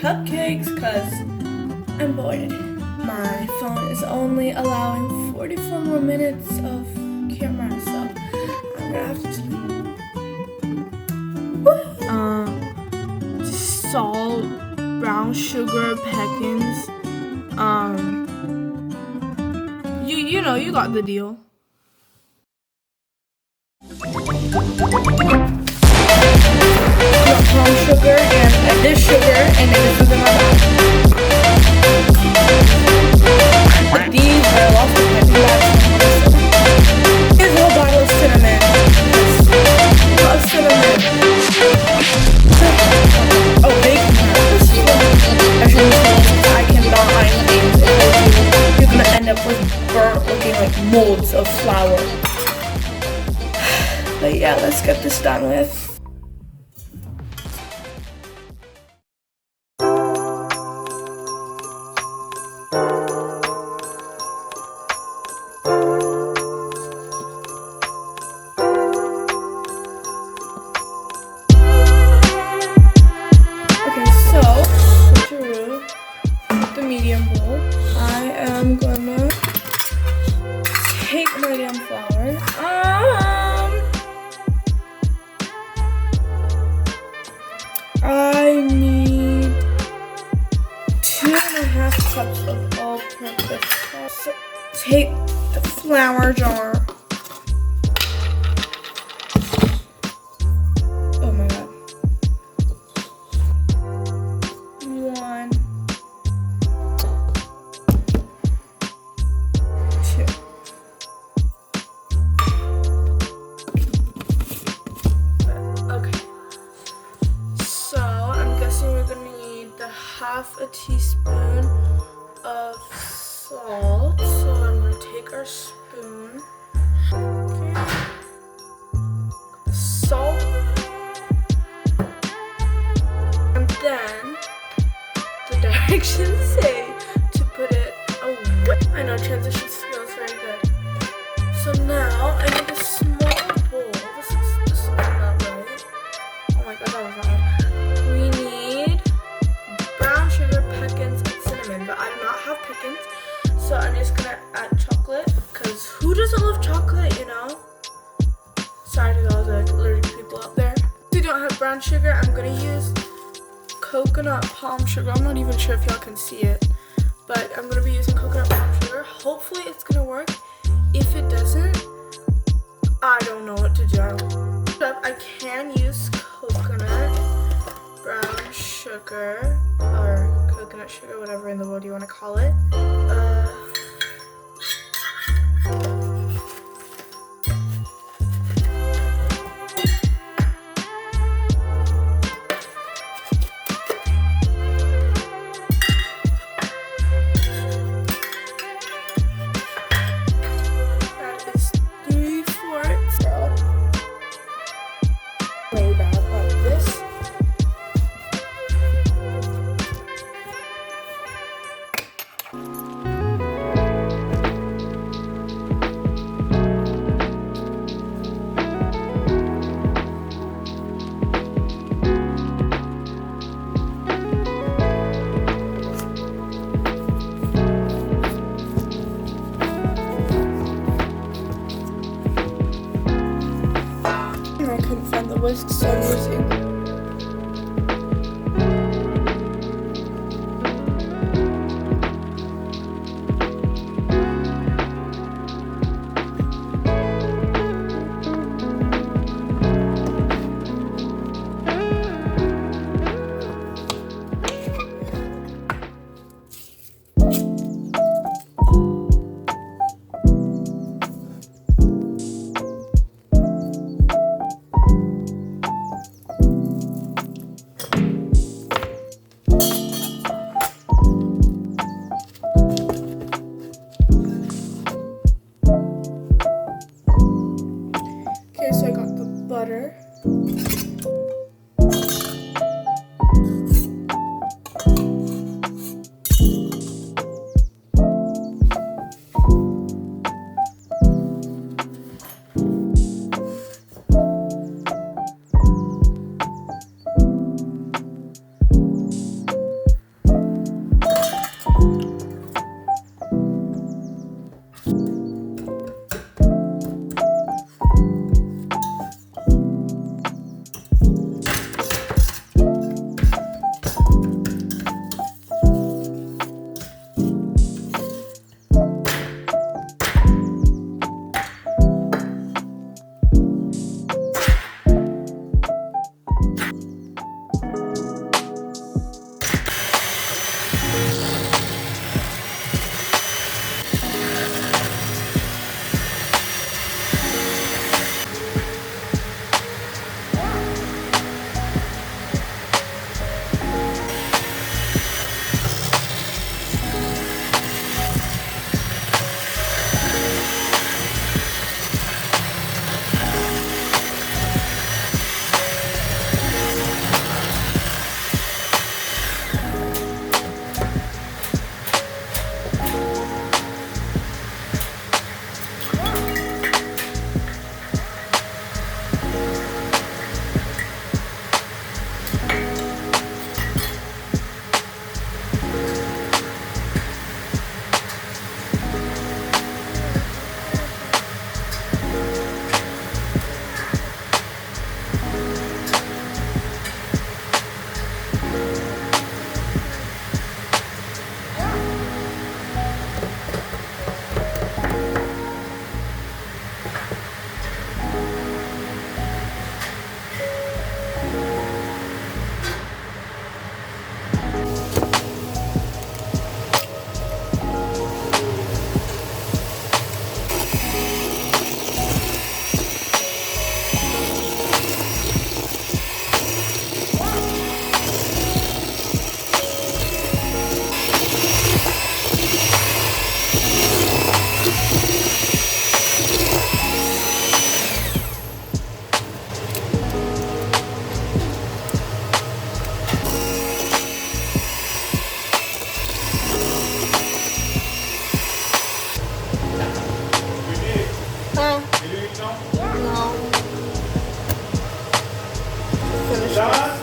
Cupcakes because I'm bored. My phone is only allowing 44 more minutes of camera, so I'm gonna have to sleep. Salt, brown sugar, pecans. You know, you got the deal. Brown sugar and this sugar, and then this is in my bag. But these are lost in my bag. Here's a whole bottle of cinnamon. I love cinnamon. Oh, baking powder. I cannot hide things. You're gonna end up with burnt looking like molds of flour. But yeah, let's get this done with. Medium bowl. I am gonna take my damn flour. I need 2.5 cups of all-purpose flour. So take the flour jar. Oh my god. 1, 1/2 teaspoon of salt. So I'm going to take our spoon. Okay. Salt. And then the directions say to put it away. I know transition skills very good. So now I need a small bowl. This is not right. Oh my god, that was loud. We need brown sugar, pecans, and cinnamon, but I do not have pecans, so I'm just gonna add chocolate, because who doesn't love chocolate, you know? Sorry to all the allergic people out there. If you don't have brown sugar, I'm gonna use coconut palm sugar. I'm not even sure if y'all can see it, but I'm gonna be using coconut palm sugar. Hopefully it's gonna work. If it doesn't, I don't know what to do. I can use coconut, brown sugar, or coconut sugar, whatever in the world you want to call it. That is 3/4. Way bad like this. I couldn't find the whisk, so I'm using. butter. No. Finish this.